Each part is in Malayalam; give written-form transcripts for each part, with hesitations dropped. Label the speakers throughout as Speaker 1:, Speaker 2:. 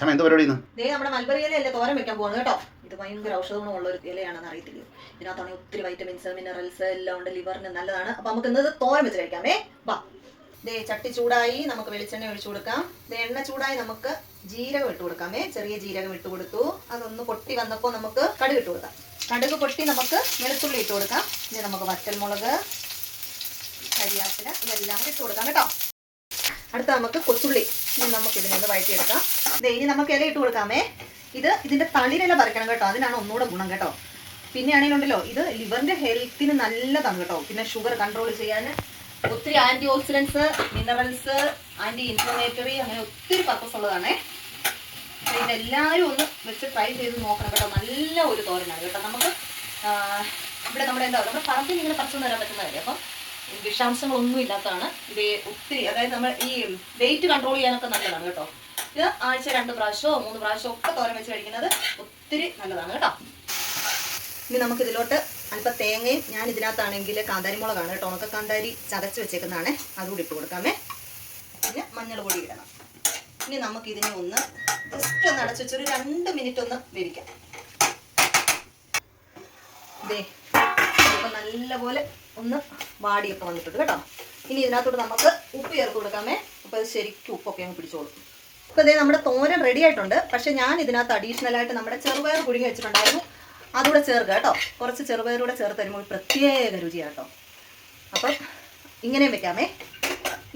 Speaker 1: നമ്മുടെ മൽബറി ഇലയല്ലേ തോരൻ വെക്കാൻ പോകുന്നത് കേട്ടോ. ഇത് ഭയങ്കര ഔഷധ ഗുണമുള്ള ഒരു ഇലയാണെന്ന് അറിയത്തില്ല. ഇതിനകത്താണെങ്കിൽ ഒത്തിരി വൈറ്റമിൻസ് മിനറൽസ് എല്ലാം ഉണ്ട്, ലിവറിന് നല്ലതാണ്. അപ്പൊ നമുക്ക് ഇന്നത് തോരൻ വെച്ച് കഴിക്കാമേ. വാ, ദേ ചട്ടി ചൂടായി, നമുക്ക് വെളിച്ചെണ്ണ ഒഴിച്ചു കൊടുക്കാം. എണ്ണ ചൂടായി, നമുക്ക് ജീരകം ഇട്ട് കൊടുക്കാമേ. ചെറിയ ജീരകം ഇട്ട് കൊടുത്തു. അതൊന്ന് പൊട്ടി വന്നപ്പോൾ നമുക്ക് കടുക് ഇട്ട് കൊടുക്കാം. കടുക് പൊട്ടി നമുക്ക് വെളുത്തുള്ളി ഇട്ട് കൊടുക്കാം. ഇനി നമുക്ക് വറ്റൽമുളക്, കരിയാപ്പില ഇതെല്ലാം കൂടി ഇട്ട് കൊടുക്കാം കേട്ടോ. അടുത്ത നമുക്ക് കൊച്ചുള്ളി. ഇനി നമുക്ക് ഇതിനൊന്ന് വഴറ്റിയെടുക്കാം. ഇനി നമുക്ക് ഇല ഇട്ട് കൊടുക്കാമേ. ഇതിന്റെ തളിരില പറിക്കണം കേട്ടോ, അതിനാണ് ഒന്നുകൂടെ ഗുണം കേട്ടോ. പിന്നെ ആണെങ്കിലുണ്ടല്ലോ, ഇത് ലിവറിന്റെ ഹെൽത്തിന് നല്ലതാണ് കേട്ടോ. പിന്നെ ഷുഗർ കൺട്രോൾ ചെയ്യാൻ ഒത്തിരി antioxidants, minerals, anti inflammatory, അങ്ങനെ ഒത്തിരി പർപ്പസ് ഉള്ളതാണേ. ഇതെല്ലാവരും ഒന്ന് വെച്ച് ട്രൈ ചെയ്ത് നോക്കണം കേട്ടോ. നല്ല ഒരു തോരനാണ് കേട്ടോ. നമുക്ക് ഇവിടെ നമ്മുടെ പറമ്പിൽ ഇങ്ങനെ പറിച്ചു തരാൻ പറ്റുന്ന കാര്യം. അപ്പം വിഷാംശങ്ങളൊന്നും ഇല്ലാത്തതാണ് ഇത്. ഒത്തിരി, അതായത് നമ്മൾ ഈ വെയിറ്റ് കൺട്രോൾ ചെയ്യാനൊക്കെ നല്ലതാണ് കേട്ടോ. ഇത് ആഴ്ച 2 പ്രാവശ്യമോ 3 പ്രാവശ്യമോ ഒക്കെ തോരൻ വെച്ച് കഴിക്കുന്നത് ഒത്തിരി നല്ലതാണ് കേട്ടോ. ഇനി നമുക്ക് ഇതിലോട്ട് അല്പം തേങ്ങയും, ഞാൻ ഇതിനകത്താണെങ്കിൽ കാന്താരിമുളകാണ് കേട്ടോ, ഉണക്ക കാന്താരി ചതച്ച് വെച്ചേക്കുന്നതാണ്, അതുകൂടി ഇട്ട് കൊടുക്കാമേ. പിന്നെ മഞ്ഞൾ പൊടി ഇടണം. ഇനി നമുക്ക് ഇതിനെ ഒന്ന് ജസ്റ്റ് ഒന്ന് അടച്ചു വെച്ചൊരു 2 മിനിറ്റ് ഒന്ന് വേവിക്കാം. ഇതേ ഇപ്പം നല്ലപോലെ ഒന്ന് വാടിയൊക്കെ വന്നിട്ടുണ്ട് കേട്ടോ. ഇനി ഇതിനകത്തോട്ട് നമുക്ക് ഉപ്പ് ചേർത്ത് കൊടുക്കാമേ. അപ്പോൾ അത് ശരിക്കും ഉപ്പൊക്കെ അങ്ങ് പിടിച്ചോളും. ഇപ്പോൾ ഇതേ നമ്മുടെ തോരൻ റെഡി ആയിട്ടുണ്ട്. പക്ഷെ ഞാൻ ഇതിനകത്ത് അഡീഷണലായിട്ട് നമ്മുടെ ചെറുപയർ പുഴുങ്ങി വെച്ചിട്ടുണ്ടായിരുന്നു, അതുകൂടെ ചേർക്കുക കേട്ടോ. കുറച്ച് ചെറുപയറൂടെ ചേർത്ത് തരുമ്പോൾ പ്രത്യേക രുചിയാണ് കേട്ടോ. അപ്പം ഇങ്ങനെയും വെക്കാമേ.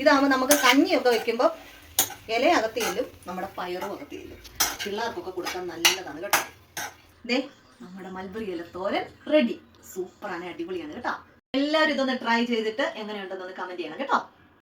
Speaker 1: ഇതാകുമ്പോൾ നമുക്ക് കഞ്ഞിയൊക്കെ വെക്കുമ്പോൾ ഇല അകത്തിയിലും നമ്മുടെ പയറും അകത്തിയിലും പിള്ളേർക്കൊക്കെ കൊടുക്കാൻ നല്ലതാണ് കേട്ടോ. ദേ നമ്മുടെ മൽബറി ഇല തോരൻ റെഡി. സൂപ്പറാണ്, അടിപൊളിയാണ് കേട്ടോ. എല്ലാവരും ഇതൊന്ന് ട്രൈ ചെയ്തിട്ട് എങ്ങനെയുണ്ടെന്നൊന്ന് കമന്റ് ചെയ്യണം കേട്ടോ.